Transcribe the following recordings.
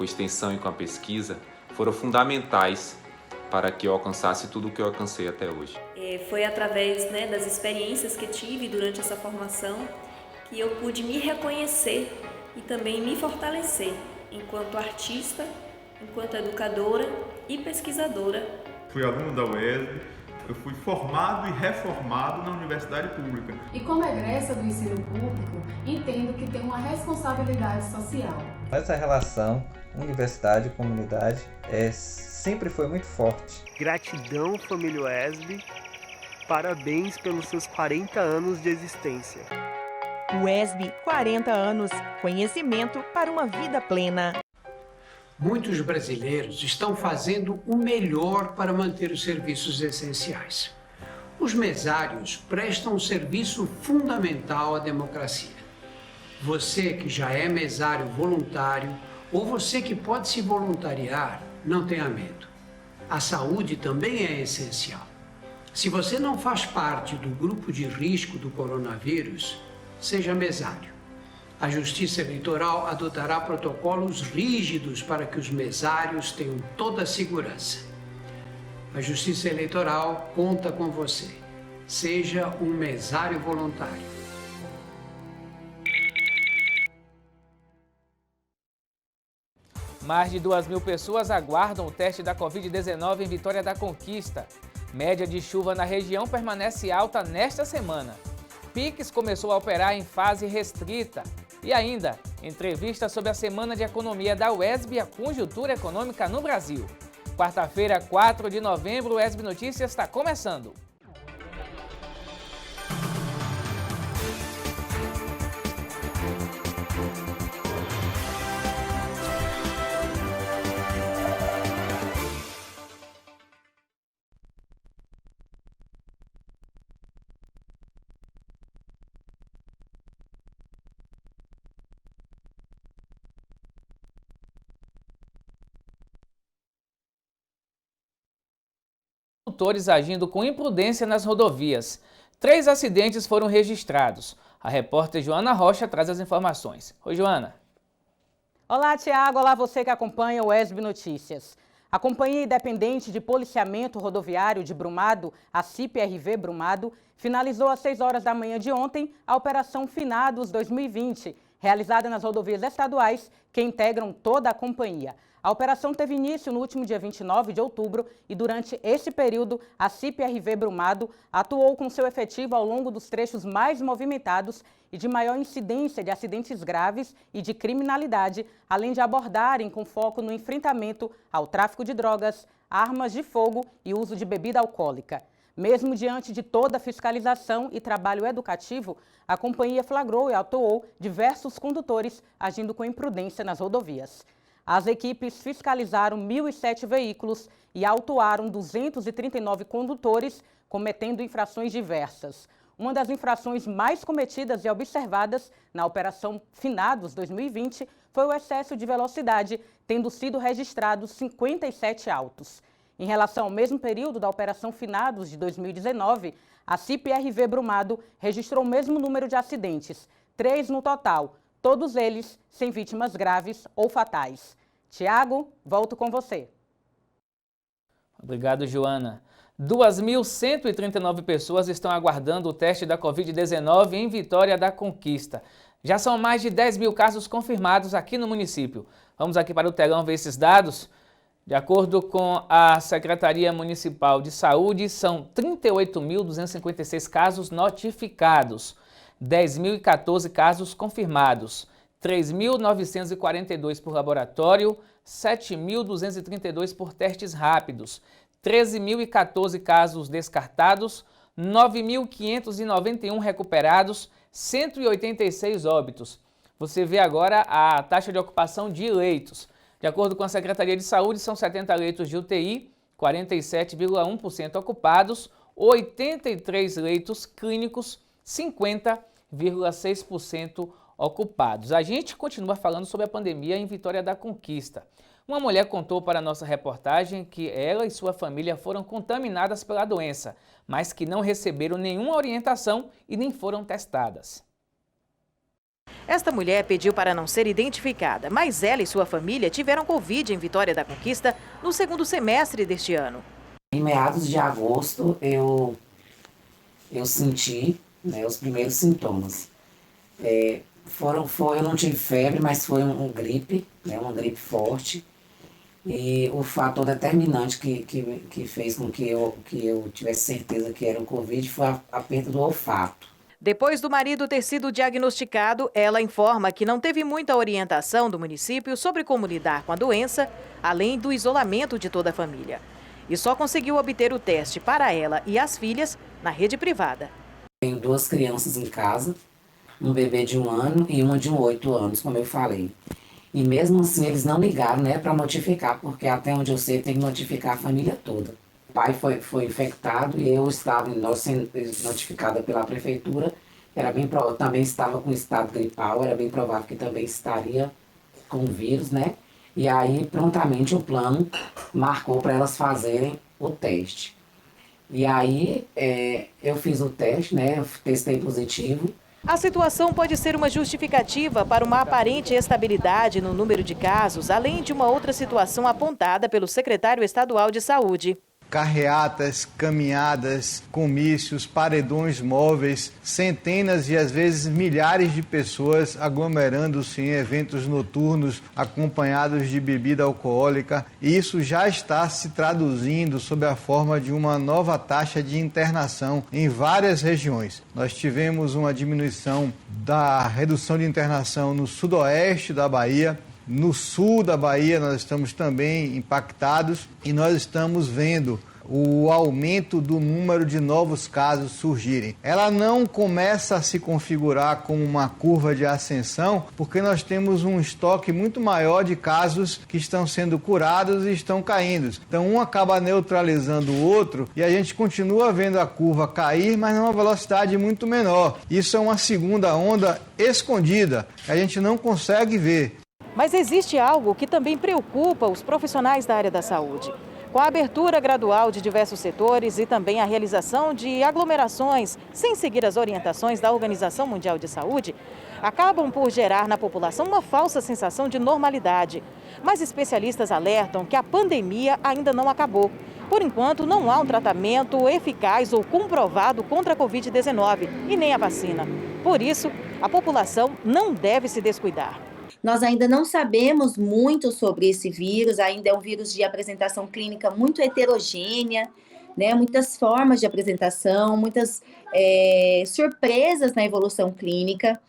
com a extensão e com a pesquisa, foram fundamentais para que eu alcançasse tudo o que eu alcancei até hoje. Foi através, das experiências que tive durante essa formação que eu pude me reconhecer e também me fortalecer enquanto artista, enquanto educadora e pesquisadora. Fui aluno da UESB, eu fui formado e reformado na universidade pública. E como egressa do ensino público, entendo que tenho uma responsabilidade social. Essa relação universidade e comunidade sempre foi muito forte. Gratidão, família UESB. Parabéns pelos seus 40 anos de existência. UESB, 40 anos. Conhecimento para uma vida plena. Muitos brasileiros estão fazendo o melhor para manter os serviços essenciais. Os mesários prestam um serviço fundamental à democracia. Você que já é mesário voluntário ou você que pode se voluntariar, não tenha medo. A saúde também é essencial. Se você não faz parte do grupo de risco do coronavírus, seja mesário. A Justiça Eleitoral adotará protocolos rígidos para que os mesários tenham toda a segurança. A Justiça Eleitoral conta com você. Seja um mesário voluntário. Mais de 2.000 pessoas aguardam o teste da Covid-19 em Vitória da Conquista. Média de chuva na região permanece alta nesta semana. Pix começou a operar em fase restrita. E ainda, entrevista sobre a Semana de Economia da UESB e a conjuntura econômica no Brasil. Quarta-feira, 4 de novembro, o UESB Notícias está começando. Condutores agindo com imprudência nas rodovias. 3 acidentes foram registrados. A repórter Joana Rocha traz as informações. Oi, Joana. Olá, Tiago. Olá, você que acompanha o UESB Notícias. A Companhia Independente de Policiamento Rodoviário de Brumado, a CIP-RV Brumado, finalizou às 6 horas da manhã de ontem a Operação Finados 2020, realizada nas rodovias estaduais que integram toda a companhia. A operação teve início no último dia 29 de outubro e durante esse período a CIP-RV Brumado atuou com seu efetivo ao longo dos trechos mais movimentados e de maior incidência de acidentes graves e de criminalidade, além de abordarem com foco no enfrentamento ao tráfico de drogas, armas de fogo e uso de bebida alcoólica. Mesmo diante de toda a fiscalização e trabalho educativo, a companhia flagrou e atuou diversos condutores agindo com imprudência nas rodovias. As equipes fiscalizaram 1.007 veículos e autuaram 239 condutores, cometendo infrações diversas. Uma das infrações mais cometidas e observadas na Operação Finados 2020 foi o excesso de velocidade, tendo sido registrados 57 autos. Em relação ao mesmo período da Operação Finados de 2019, a CIP-RV Brumado registrou o mesmo número de acidentes, 3 no total, todos eles sem vítimas graves ou fatais. Tiago, volto com você. Obrigado, Joana. 2.139 pessoas estão aguardando o teste da Covid-19 em Vitória da Conquista. Já são mais de 10.000 casos confirmados aqui no município. Vamos aqui para o telão ver esses dados. De acordo com a Secretaria Municipal de Saúde, são 38.256 casos notificados, 10.014 casos confirmados, 3.942 por laboratório, 7.232 por testes rápidos, 13.014 casos descartados, 9.591 recuperados, 186 óbitos. Você vê agora a taxa de ocupação de leitos. De acordo com a Secretaria de Saúde, são 70 leitos de UTI, 47,1% ocupados, 83 leitos clínicos, 50,6% ocupados. A gente continua falando sobre a pandemia em Vitória da Conquista. Uma mulher contou para a nossa reportagem que ela e sua família foram contaminadas pela doença, mas que não receberam nenhuma orientação e nem foram testadas. Esta mulher pediu para não ser identificada, mas ela e sua família tiveram Covid em Vitória da Conquista no segundo semestre deste ano. Em meados de agosto, eu senti, né, os primeiros sintomas. Eu não tive febre, mas foi um gripe, né, uma gripe forte. E o fator determinante que fez com que eu tivesse certeza que era o Covid foi a perda do olfato. Depois do marido ter sido diagnosticado, ela informa que não teve muita orientação do município sobre como lidar com a doença, além do isolamento de toda a família. E só conseguiu obter o teste para ela e as filhas na rede privada. Tenho 2 crianças em casa, um bebê de 1 ano e uma de 8 anos, como eu falei. E mesmo assim eles não ligaram, né, para notificar, porque até onde eu sei tem que notificar a família toda. O pai foi infectado e eu estava sendo notificada pela prefeitura. Também estava com estado gripal, era bem provável que também estaria com o vírus, né? E aí, prontamente, o plano marcou para elas fazerem o teste. E aí, eu fiz o teste, né? Eu testei positivo. A situação pode ser uma justificativa para uma aparente estabilidade no número de casos, além de uma outra situação apontada pelo secretário estadual de Saúde. Carreatas, caminhadas, comícios, paredões móveis, centenas e às vezes milhares de pessoas aglomerando-se em eventos noturnos acompanhados de bebida alcoólica. E isso já está se traduzindo sob a forma de uma nova taxa de internação em várias regiões. Nós tivemos uma diminuição da redução de internação no sudoeste da Bahia. No sul da Bahia nós estamos também impactados e nós estamos vendo o aumento do número de novos casos surgirem. Ela não começa a se configurar como uma curva de ascensão, porque nós temos um estoque muito maior de casos que estão sendo curados e estão caindo. Então um acaba neutralizando o outro e a gente continua vendo a curva cair, mas numa velocidade muito menor. Isso é uma segunda onda escondida, que a gente não consegue ver. Mas existe algo que também preocupa os profissionais da área da saúde. Com a abertura gradual de diversos setores e também a realização de aglomerações sem seguir as orientações da Organização Mundial de Saúde, acabam por gerar na população uma falsa sensação de normalidade. Mas especialistas alertam que a pandemia ainda não acabou. Por enquanto, não há um tratamento eficaz ou comprovado contra a Covid-19 e nem a vacina. Por isso, a população não deve se descuidar. Nós ainda não sabemos muito sobre esse vírus, ainda é um vírus de apresentação clínica muito heterogênea, né? Muitas formas de apresentação, muitas surpresas na evolução clínica.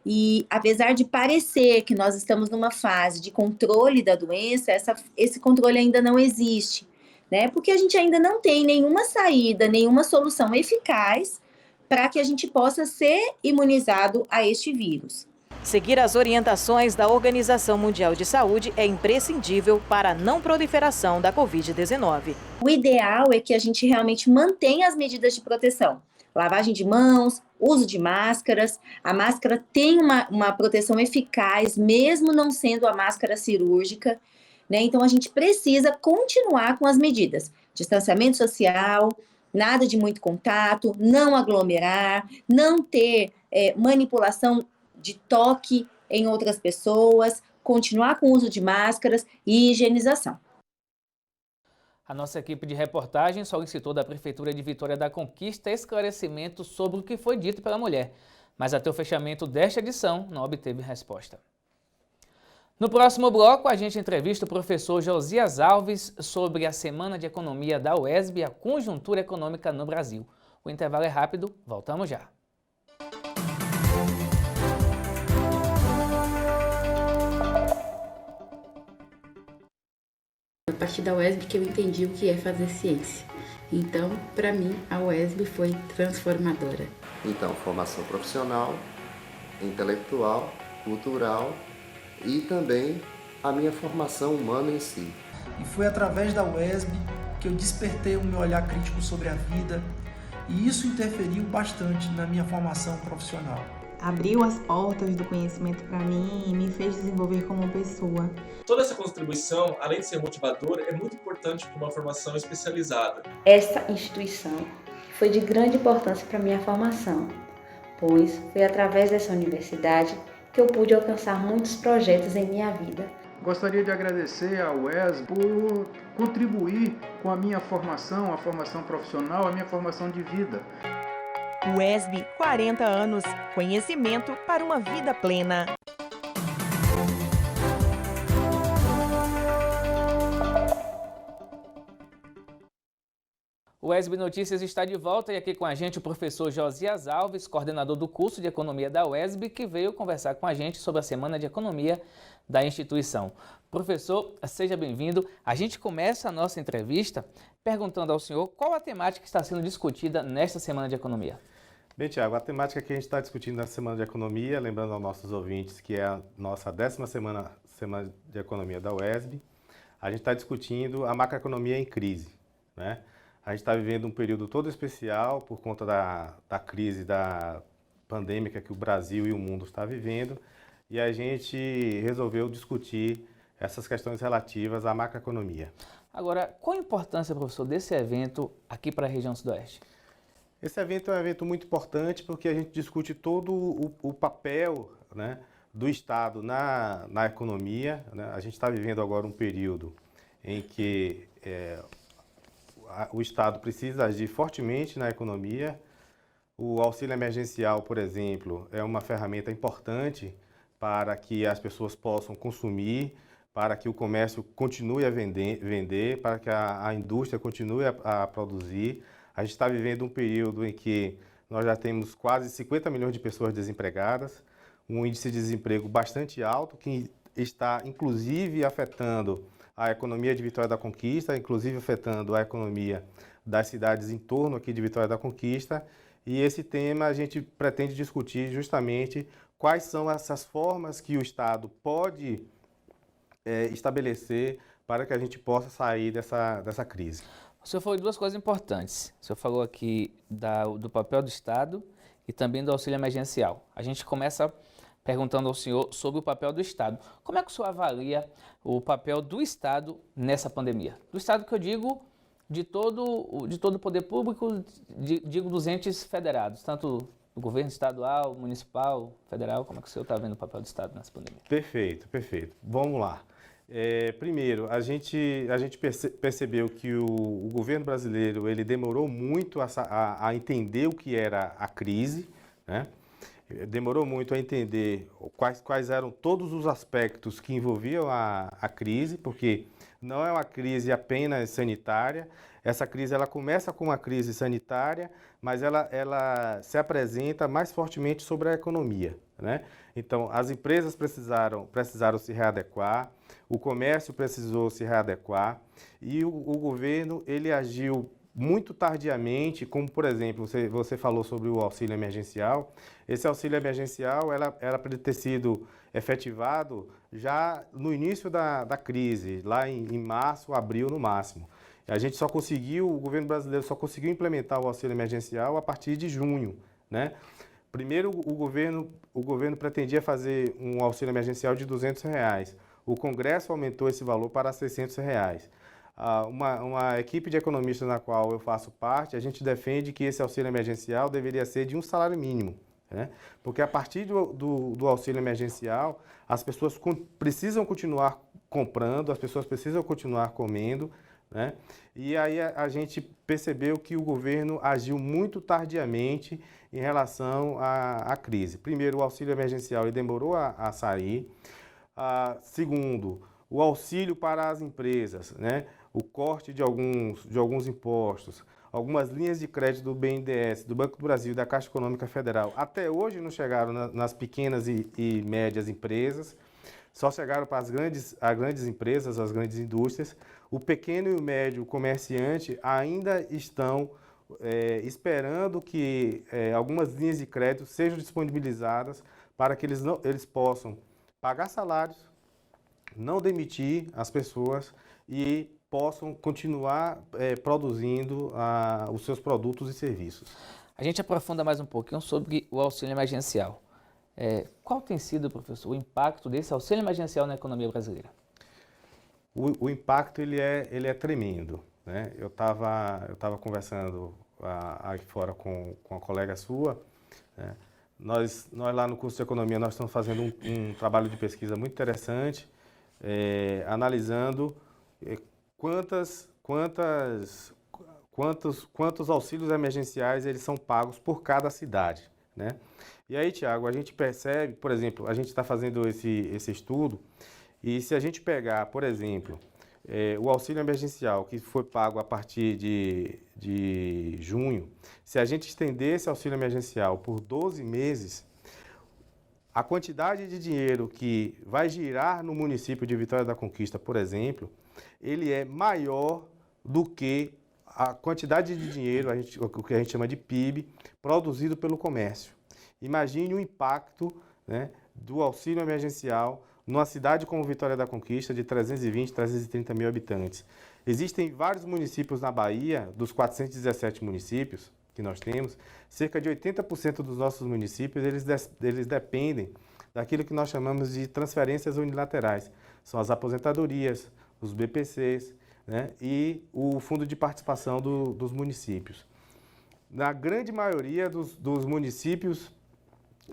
E apesar de parecer que nós estamos numa fase de controle da doença, esse controle ainda não existe, né? Porque a gente ainda não tem nenhuma saída, nenhuma solução eficaz para que a gente possa ser imunizado a este vírus. Seguir as orientações da Organização Mundial de Saúde é imprescindível para a não proliferação da Covid-19. O ideal é que a gente realmente mantenha as medidas de proteção. Lavagem de mãos, uso de máscaras. A máscara tem uma proteção eficaz, mesmo não sendo a máscara cirúrgica, né? Então, a gente precisa continuar com as medidas. Distanciamento social, nada de muito contato, não aglomerar, não ter manipulação de toque em outras pessoas, continuar com o uso de máscaras e higienização. A nossa equipe de reportagem solicitou da Prefeitura de Vitória da Conquista esclarecimentos sobre o que foi dito pela mulher, mas até o fechamento desta edição não obteve resposta. No próximo bloco, a gente entrevista o professor Josias Alves sobre a Semana de Economia da UESB e a conjuntura econômica no Brasil. O intervalo é rápido, voltamos já. A partir da UESB que eu entendi o que é fazer ciência. Então, para mim, a UESB foi transformadora. Então, formação profissional, intelectual, cultural e também a minha formação humana em si. E foi através da UESB que eu despertei o meu olhar crítico sobre a vida e isso interferiu bastante na minha formação profissional. Abriu as portas do conhecimento para mim e me fez desenvolver como pessoa. Toda essa contribuição, além de ser motivadora, é muito importante para uma formação especializada. Esta instituição foi de grande importância para minha formação, pois foi através dessa universidade que eu pude alcançar muitos projetos em minha vida. Gostaria de agradecer ao UESB por contribuir com a minha formação, a formação profissional, a minha formação de vida. UESB, 40 anos. Conhecimento para uma vida plena. O UESB Notícias está de volta e aqui com a gente o professor Josias Alves, coordenador do curso de Economia da UESB, que veio conversar com a gente sobre a Semana de Economia da instituição. Professor, seja bem-vindo. A gente começa a nossa entrevista perguntando ao senhor qual a temática que está sendo discutida nesta Semana de Economia. Bem, Tiago, a temática que a gente está discutindo na Semana de Economia, lembrando aos nossos ouvintes que é a nossa 10ª Semana de Economia da UESB, a gente está discutindo a macroeconomia em crise, né? A gente está vivendo um período todo especial por conta da crise pandêmica que o Brasil e o mundo está vivendo e a gente resolveu discutir essas questões relativas à macroeconomia. Agora, qual a importância, professor, desse evento aqui para a região sudoeste? Esse evento é um evento muito importante porque a gente discute todo o papel, né, do Estado na economia, né? A gente está vivendo agora um período em que o Estado precisa agir fortemente na economia. O auxílio emergencial, por exemplo, é uma ferramenta importante para que as pessoas possam consumir, para que o comércio continue a vender, para que a indústria continue a produzir. A gente está vivendo um período em que nós já temos quase 50 milhões de pessoas desempregadas, um índice de desemprego bastante alto, que está inclusive afetando a economia de Vitória da Conquista, inclusive afetando a economia das cidades em torno aqui de Vitória da Conquista. E esse tema a gente pretende discutir justamente quais são essas formas que o Estado pode estabelecer para que a gente possa sair dessa crise. O senhor falou de duas coisas importantes. O senhor falou aqui do papel do Estado e também do auxílio emergencial. A gente começa perguntando ao senhor sobre o papel do Estado. Como é que o senhor avalia o papel do Estado nessa pandemia? Do Estado que eu digo de todo o poder público, digo dos entes federados, tanto o governo estadual, municipal, federal. Como é que o senhor está vendo o papel do Estado nessa pandemia? Perfeito, perfeito. Vamos lá. Primeiro, a gente percebeu que o governo brasileiro ele demorou muito a entender o que era a crise, né? Demorou muito a entender quais eram todos os aspectos que envolviam a crise, porque não é uma crise apenas sanitária. Essa crise ela começa com uma crise sanitária, mas ela se apresenta mais fortemente sobre a economia, né? Então, as empresas precisaram se readequar, o comércio precisou se readequar e o governo ele agiu muito tardiamente, como por exemplo, você falou sobre o auxílio emergencial. Esse auxílio emergencial era para ter sido efetivado já no início da crise, lá em março, abril no máximo. O governo brasileiro só conseguiu implementar o auxílio emergencial a partir de junho, né? Primeiro, o governo pretendia fazer um auxílio emergencial de R$200. O Congresso aumentou esse valor para R$600. Uma equipe de economistas na qual eu faço parte, a gente defende que esse auxílio emergencial deveria ser de um salário mínimo, né? Porque a partir do auxílio emergencial, as pessoas precisam continuar comprando, as pessoas precisam continuar comendo, né? E aí a gente percebeu que o governo agiu muito tardiamente em relação à crise. Primeiro, o auxílio emergencial ele demorou a sair. Segundo, o auxílio para as empresas, né? O corte de alguns impostos, algumas linhas de crédito do BNDES, do Banco do Brasil e da Caixa Econômica Federal, até hoje não chegaram nas pequenas e médias empresas, só chegaram para as grandes empresas, as grandes indústrias. O pequeno e o médio comerciante ainda estão esperando que algumas linhas de crédito sejam disponibilizadas para que eles possam pagar salários, não demitir as pessoas e possam continuar produzindo os seus produtos e serviços. A gente aprofunda mais um pouquinho sobre o auxílio emergencial. Qual tem sido, professor, o impacto desse auxílio emergencial na economia brasileira? O impacto ele é tremendo, né? Eu estava conversando aí fora com uma colega sua, né? Nós lá no curso de Economia, nós estamos fazendo um trabalho de pesquisa muito interessante, analisando quantos auxílios emergenciais eles são pagos por cada cidade, né? E aí, Tiago, a gente percebe, por exemplo, a gente está fazendo esse estudo, e se a gente pegar, por exemplo, o auxílio emergencial que foi pago a partir de junho, se a gente estender esse auxílio emergencial por 12 meses, a quantidade de dinheiro que vai girar no município de Vitória da Conquista, por exemplo, ele é maior do que a quantidade de dinheiro, o que a gente chama de PIB, produzido pelo comércio. Imagine o impacto, né, do auxílio emergencial numa cidade como Vitória da Conquista, de 320, 330 mil habitantes. Existem vários municípios na Bahia, dos 417 municípios que nós temos, cerca de 80% dos nossos municípios, eles dependem daquilo que nós chamamos de transferências unilaterais. São as aposentadorias, os BPCs, né, e o fundo de participação dos municípios. Na grande maioria dos municípios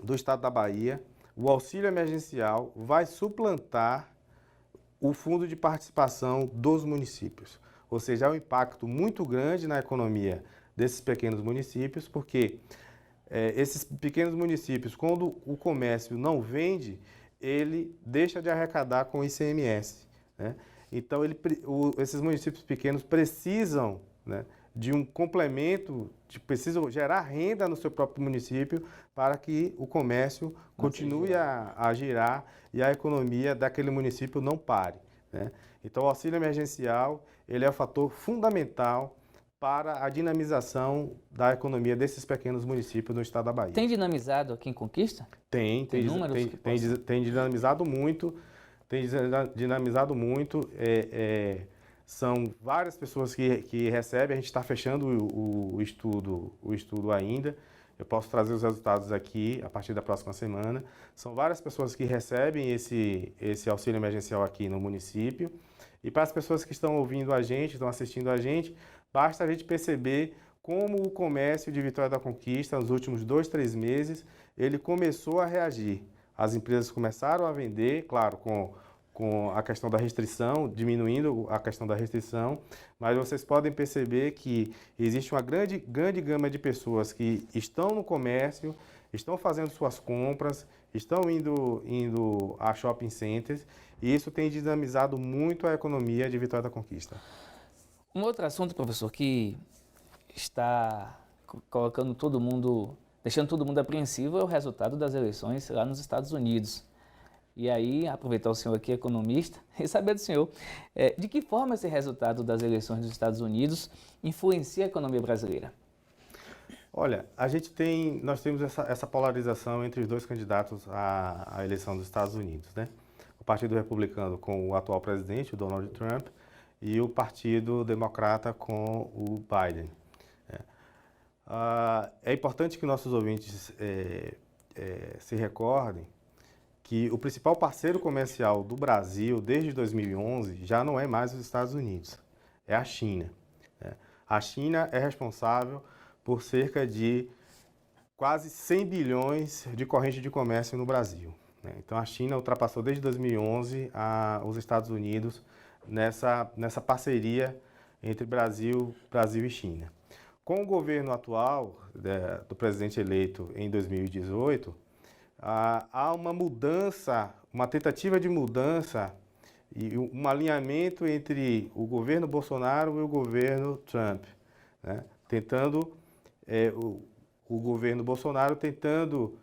do estado da Bahia, o auxílio emergencial vai suplantar o fundo de participação dos municípios. Ou seja, há um impacto muito grande na economia desses pequenos municípios, porque esses pequenos municípios, quando o comércio não vende, ele deixa de arrecadar com o ICMS, né? Então, esses municípios pequenos precisam, né, de um complemento, precisam gerar renda no seu próprio município para que o comércio continue a girar e a economia daquele município não pare, né? Então, o auxílio emergencial, ele é um fator fundamental para a dinamização da economia desses pequenos municípios no estado da Bahia. Tem dinamizado aqui em Conquista? Tem dinamizado muito, são várias pessoas que recebem, a gente está fechando o estudo ainda. Eu posso trazer os resultados aqui a partir da próxima semana. São várias pessoas que recebem esse auxílio emergencial aqui no município. E para as pessoas que estão ouvindo a gente, estão assistindo a gente, basta a gente perceber como o comércio de Vitória da Conquista, nos últimos 2, 3 meses, ele começou a reagir. As empresas começaram a vender, claro, com a questão da restrição, diminuindo a questão da restrição, mas vocês podem perceber que existe uma grande gama de pessoas que estão no comércio, estão fazendo suas compras, estão indo a shopping centers, e isso tem dinamizado muito a economia de Vitória da Conquista. Um outro assunto, professor, que está colocando todo mundo, deixando todo mundo apreensivo, é o resultado das eleições lá nos Estados Unidos. E aí, aproveitar o senhor aqui, economista, e saber do senhor, de que forma esse resultado das eleições dos Estados Unidos influencia a economia brasileira? Olha, nós temos essa polarização entre os dois candidatos à eleição dos Estados Unidos, né? O Partido Republicano com o atual presidente, o Donald Trump, e o Partido Democrata com o Biden. É importante que nossos ouvintes se recordem que o principal parceiro comercial do Brasil desde 2011 já não é mais os Estados Unidos, é a China, né? A China é responsável por cerca de quase 100 bilhões de corrente de comércio no Brasil, né? Então a China ultrapassou desde 2011 os Estados Unidos nessa parceria entre Brasil e China. Com o governo atual do presidente eleito em 2018, há uma mudança, uma tentativa de mudança e um alinhamento entre o governo Bolsonaro e o governo Trump, né? O governo Bolsonaro tentando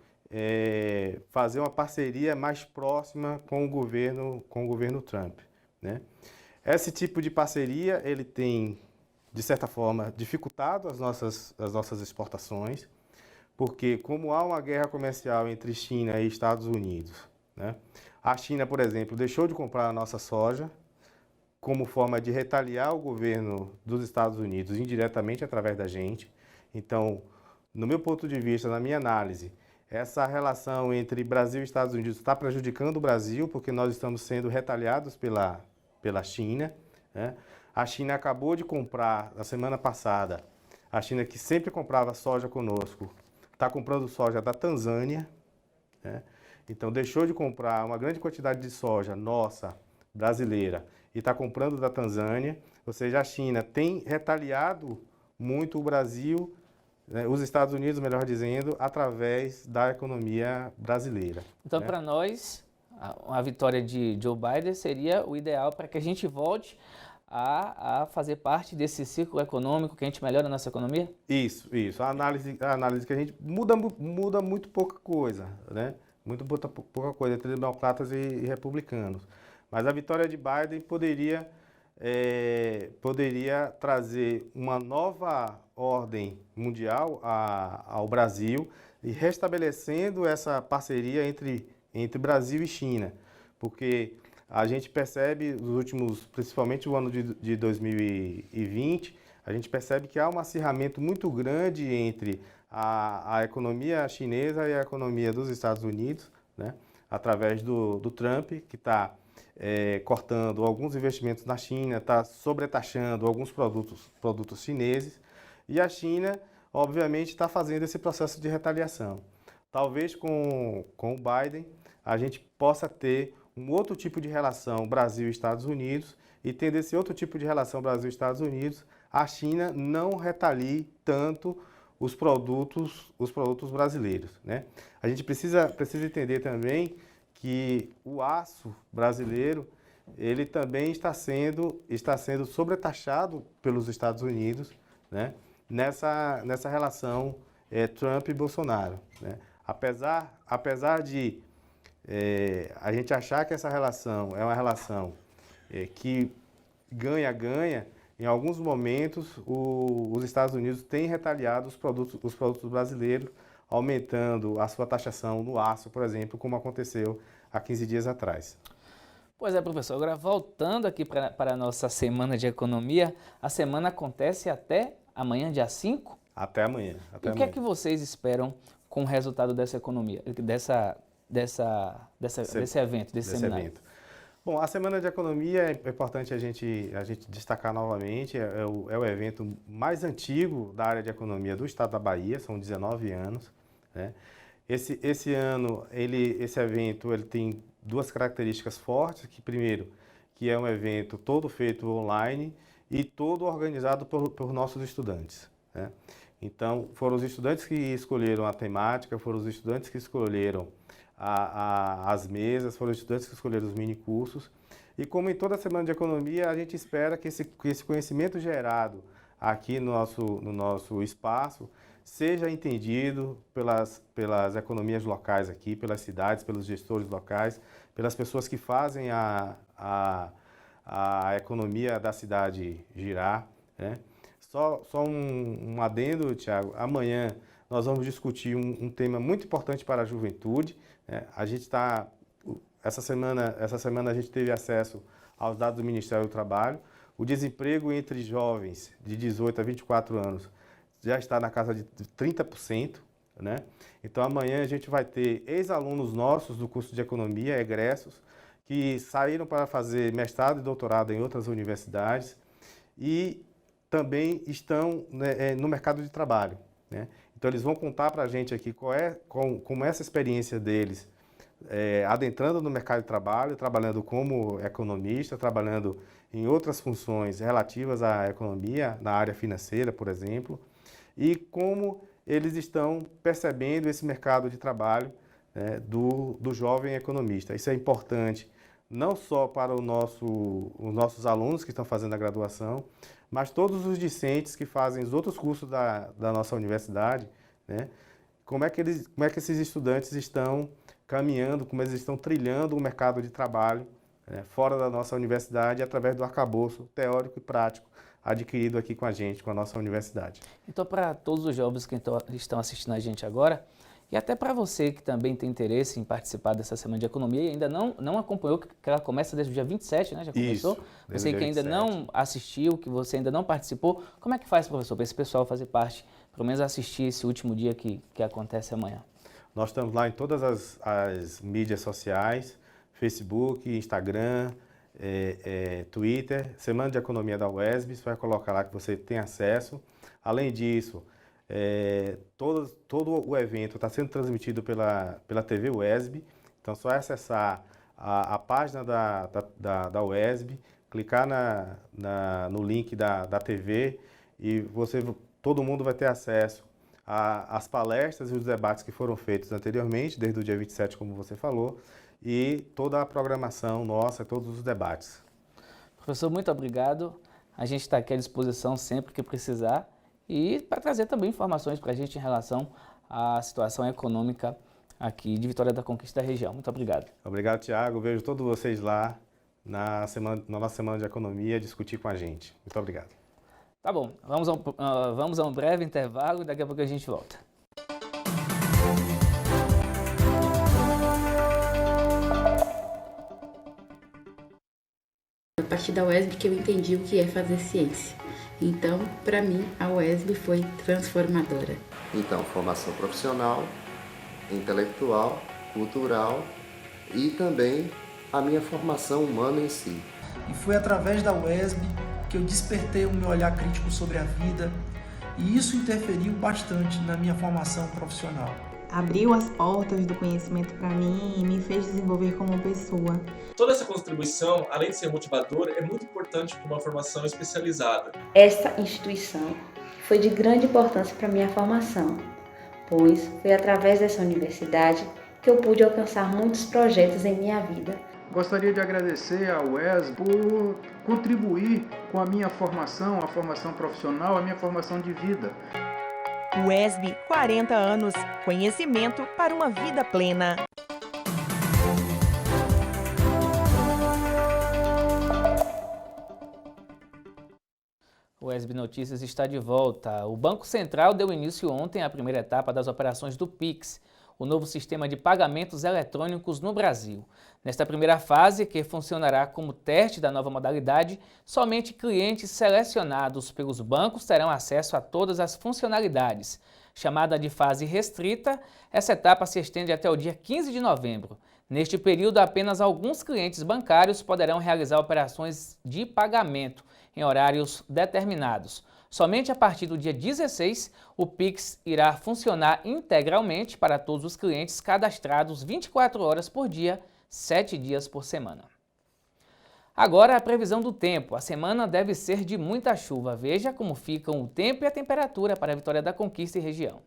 fazer uma parceria mais próxima com o governo Trump, né? Esse tipo de parceria ele tem, de certa forma, dificultado as nossas exportações, porque como há uma guerra comercial entre China e Estados Unidos, né? A China, por exemplo, deixou de comprar a nossa soja como forma de retaliar o governo dos Estados Unidos indiretamente através da gente. Então, no meu ponto de vista, na minha análise, essa relação entre Brasil e Estados Unidos está prejudicando o Brasil, porque nós estamos sendo retaliados pela China, né? A China acabou de comprar, na semana passada, a China que sempre comprava soja conosco, está comprando soja da Tanzânia, né? Então deixou de comprar uma grande quantidade de soja nossa, brasileira, e está comprando da Tanzânia. Ou seja, a China tem retaliado muito o Brasil, né, os Estados Unidos, melhor dizendo, através da economia brasileira. Então, né? para nós, a vitória de Joe Biden seria o ideal para que a gente volte a fazer parte desse ciclo econômico, que a gente melhora a nossa economia? Isso. A análise que a gente muda muito pouca coisa, né? Muito pouca coisa entre democratas e republicanos. Mas a vitória de Biden poderia trazer uma nova ordem mundial ao Brasil e restabelecendo essa parceria entre Brasil e China, porque a gente percebe nos últimos, principalmente o ano de 2020, a gente percebe que há um acirramento muito grande entre a economia chinesa e a economia dos Estados Unidos, né? Através do Trump, que está cortando alguns investimentos na China, está sobretaxando alguns produtos chineses, e a China, obviamente, está fazendo esse processo de retaliação. Talvez com o Biden a gente possa ter um outro tipo de relação Brasil e Estados Unidos, e tendo esse outro tipo de relação Brasil e Estados Unidos, a China não retalie tanto os produtos brasileiros, né? A gente precisa entender também que o aço brasileiro, ele também está sendo sobretaxado pelos Estados Unidos, né? Nessa relação Trump e Bolsonaro, né? Apesar de a gente achar que essa relação é uma relação que ganha-ganha, em alguns momentos os Estados Unidos têm retaliado os produtos brasileiros, aumentando a sua taxação no aço, por exemplo, como aconteceu há 15 dias atrás. Pois é, professor. Agora, voltando aqui para a nossa semana de economia, a semana acontece até amanhã, dia 5? Até amanhã. E o que é que vocês esperam com o resultado dessa economia, desse evento, desse seminário? Bom, a Semana de Economia é importante a gente destacar novamente, é o evento mais antigo da área de economia do estado da Bahia, são 19 anos, né? Esse ano, esse evento ele tem duas características fortes, primeiro, que é um evento todo feito online e todo organizado por nossos estudantes, né? Então, foram os estudantes que escolheram a temática, foram os estudantes que escolheram as mesas, foram os estudantes que escolheram os mini cursos. E como em toda semana de economia, a gente espera que esse conhecimento gerado aqui no nosso espaço seja entendido pelas economias locais aqui, pelas cidades, pelos gestores locais, pelas pessoas que fazem a economia da cidade girar, né? Só um adendo, Thiago. Amanhã nós vamos discutir um tema muito importante para a juventude, né? Essa semana a gente teve acesso aos dados do Ministério do Trabalho. O desemprego entre jovens de 18 a 24 anos já está na casa de 30%, né? Então amanhã a gente vai ter ex-alunos nossos do curso de economia, egressos, que saíram para fazer mestrado e doutorado em outras universidades e também estão, né, no mercado de trabalho, né? Então eles vão contar para a gente aqui como essa experiência deles adentrando no mercado de trabalho, trabalhando como economista, trabalhando em outras funções relativas à economia, na área financeira, por exemplo, e como eles estão percebendo esse mercado de trabalho, né, do jovem economista. Isso é importante não só para os nossos alunos que estão fazendo a graduação, mas todos os discentes que fazem os outros cursos da nossa universidade, né? Como é que esses estudantes estão caminhando, como eles estão trilhando o mercado de trabalho, né, fora da nossa universidade, através do arcabouço teórico e prático adquirido aqui com a gente, com a nossa universidade. Então, para todos os jovens que estão assistindo a gente agora, e até para você que também tem interesse em participar dessa Semana de Economia e ainda não acompanhou, que ela começa desde o dia 27, né? Já começou? Isso, você que ainda não assistiu, que você ainda não participou, como é que faz, professor, para esse pessoal fazer parte, pelo menos assistir esse último dia que acontece amanhã? Nós estamos lá em todas as mídias sociais, Facebook, Instagram, Twitter, Semana de Economia da UESB, você vai colocar lá que você tem acesso. Além disso, Todo o evento está sendo transmitido pela TV UESB, então só é acessar a página da UESB, clicar no link da TV e todo mundo vai ter acesso às palestras e os debates que foram feitos anteriormente, desde o dia 27, como você falou, e toda a programação nossa, todos os debates. Professor, muito obrigado. A gente está aqui à disposição sempre que precisar e para trazer também informações para a gente em relação à situação econômica aqui de Vitória da Conquista da região. Muito obrigado. Obrigado, Tiago. Vejo todos vocês lá na nossa Semana de Economia discutir com a gente. Muito obrigado. Tá bom, vamos a um breve intervalo e daqui a pouco a gente volta. A partir da UESB que eu entendi o que é fazer ciência. Então, para mim, a UESB foi transformadora. Então, formação profissional, intelectual, cultural e também a minha formação humana em si. E foi através da UESB que eu despertei o meu olhar crítico sobre a vida e isso interferiu bastante na minha formação profissional. Abriu as portas do conhecimento para mim e me fez desenvolver como pessoa. Toda essa contribuição, além de ser motivadora, é muito importante para uma formação especializada. Esta instituição foi de grande importância para minha formação, pois foi através dessa universidade que eu pude alcançar muitos projetos em minha vida. Gostaria de agradecer à UESB por contribuir com a minha formação, a formação profissional, a minha formação de vida. UESB, 40 anos. Conhecimento para uma vida plena. O UESB Notícias está de volta. O Banco Central deu início ontem à primeira etapa das operações do Pix, o novo sistema de pagamentos eletrônicos no Brasil. Nesta primeira fase, que funcionará como teste da nova modalidade, somente clientes selecionados pelos bancos terão acesso a todas as funcionalidades. Chamada de fase restrita, essa etapa se estende até o dia 15 de novembro. Neste período, apenas alguns clientes bancários poderão realizar operações de pagamento em horários determinados. Somente a partir do dia 16, o Pix irá funcionar integralmente para todos os clientes cadastrados 24 horas por dia, 7 dias por semana. Agora a previsão do tempo. A semana deve ser de muita chuva. Veja como ficam o tempo e a temperatura para a Vitória da Conquista e região.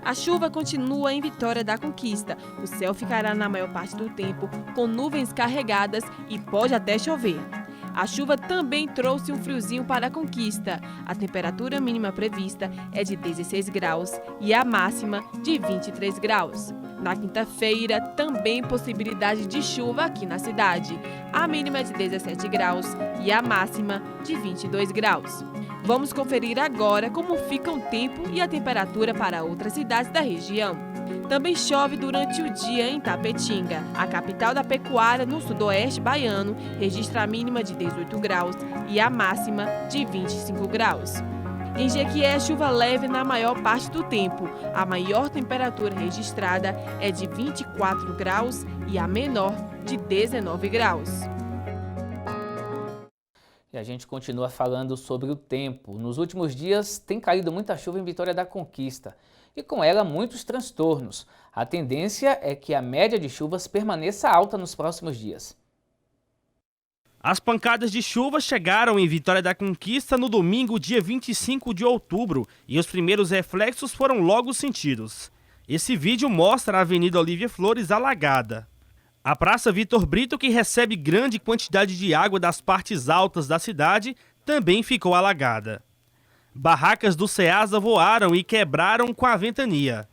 A chuva continua em Vitória da Conquista. O céu ficará na maior parte do tempo com nuvens carregadas e pode até chover. A chuva também trouxe um friozinho para a Conquista. A temperatura mínima prevista é de 16 graus e a máxima de 23 graus. Na quinta-feira, também possibilidade de chuva aqui na cidade. A mínima é de 17 graus e a máxima de 22 graus. Vamos conferir agora como fica o tempo e a temperatura para outras cidades da região. Também chove durante o dia em Tapetinga. A capital da pecuária no sudoeste baiano registra a mínima de 18 graus e a máxima de 25 graus. Em Jequié, chuva leve na maior parte do tempo. A maior temperatura registrada é de 24 graus e a menor de 19 graus. E a gente continua falando sobre o tempo. Nos últimos dias tem caído muita chuva em Vitória da Conquista e com ela muitos transtornos. A tendência é que a média de chuvas permaneça alta nos próximos dias. As pancadas de chuva chegaram em Vitória da Conquista no domingo, dia 25 de outubro, e os primeiros reflexos foram logo sentidos. Esse vídeo mostra a Avenida Olívia Flores alagada. A Praça Vitor Brito, que recebe grande quantidade de água das partes altas da cidade, também ficou alagada. Barracas do Ceasa voaram e quebraram com a ventania.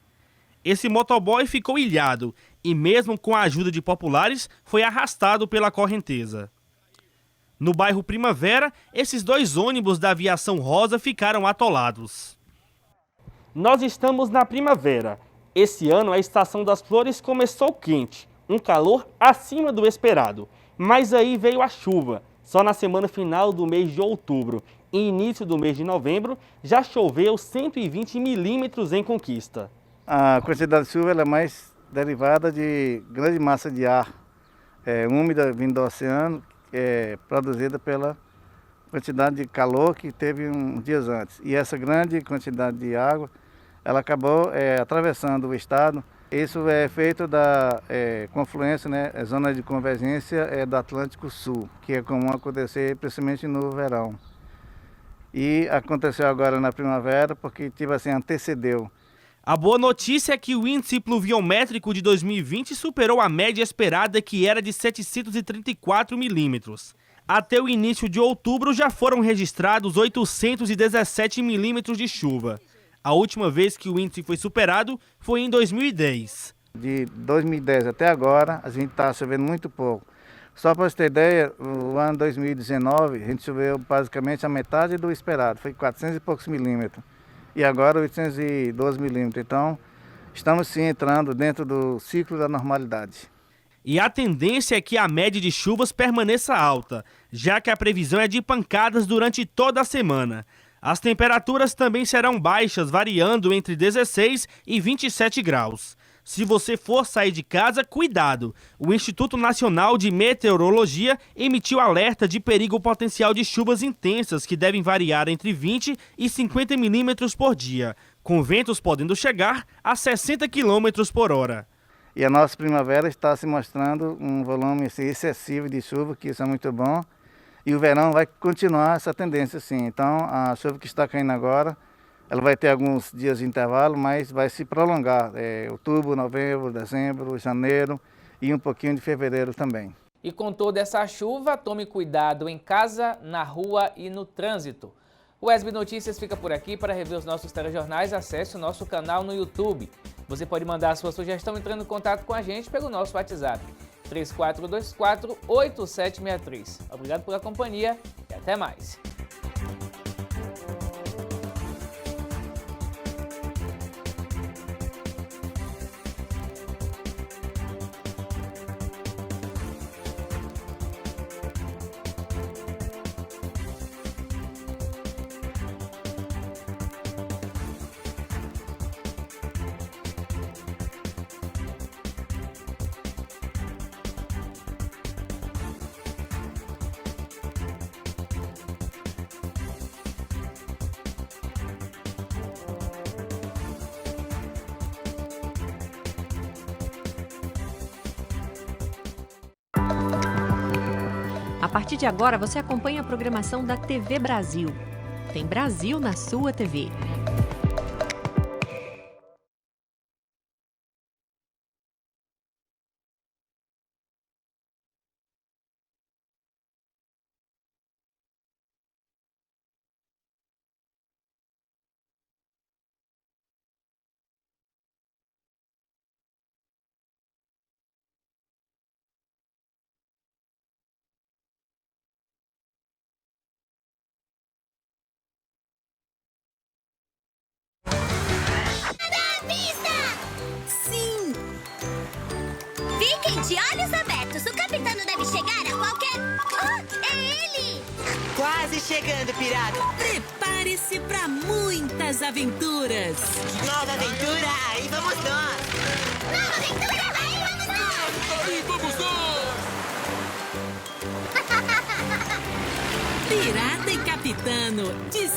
Esse motoboy ficou ilhado e, mesmo com a ajuda de populares, foi arrastado pela correnteza. No bairro Primavera, esses dois ônibus da Aviação Rosa ficaram atolados. Nós estamos na primavera. Esse ano a estação das flores começou quente. Um calor acima do esperado. Mas aí veio a chuva. Só na semana final do mês de outubro e início do mês de novembro já choveu 120 milímetros em Conquista. A quantidade de chuva ela é mais derivada de grande massa de ar úmida vindo do oceano, produzida pela quantidade de calor que teve uns dias antes. E essa grande quantidade de água, ela acabou atravessando o estado. Isso é feito da confluência, né, zona de convergência do Atlântico Sul, que é comum acontecer principalmente no verão. E aconteceu agora na primavera porque antecedeu. A boa notícia é que o índice pluviométrico de 2020 superou a média esperada, que era de 734 milímetros. Até o início de outubro já foram registrados 817 milímetros de chuva. A última vez que o índice foi superado foi em 2010. De 2010 até agora, a gente está chovendo muito pouco. Só para você ter ideia, o ano 2019, a gente choveu basicamente a metade do esperado, foi 400 e poucos milímetros. E agora 812 milímetros. Então, estamos sim entrando dentro do ciclo da normalidade. E a tendência é que a média de chuvas permaneça alta, já que a previsão é de pancadas durante toda a semana. As temperaturas também serão baixas, variando entre 16 e 27 graus. Se você for sair de casa, cuidado! O Instituto Nacional de Meteorologia emitiu alerta de perigo potencial de chuvas intensas que devem variar entre 20 e 50 milímetros por dia, com ventos podendo chegar a 60 quilômetros por hora. E a nossa primavera está se mostrando um volume excessivo de chuva, que isso é muito bom. E o verão vai continuar essa tendência, sim. Então, a chuva que está caindo agora, ela vai ter alguns dias de intervalo, mas vai se prolongar. Outubro, novembro, dezembro, janeiro e um pouquinho de fevereiro também. E com toda essa chuva, tome cuidado em casa, na rua e no trânsito. O ESB Notícias fica por aqui. Para rever os nossos telejornais, acesse o nosso canal no YouTube. Você pode mandar a sua sugestão entrando em contato com a gente pelo nosso WhatsApp, 3424-8763. Obrigado pela companhia e até mais. A partir de agora, você acompanha a programação da TV Brasil. Tem Brasil na sua TV. De olhos abertos, o capitão deve chegar a qualquer... Oh, é ele! Quase chegando, pirado. Prepare-se para muitas aventuras. Nova aventura, aí vamos nós. Nova aventura, aí vamos nós. Aí vamos nós. Pirata e capitano, de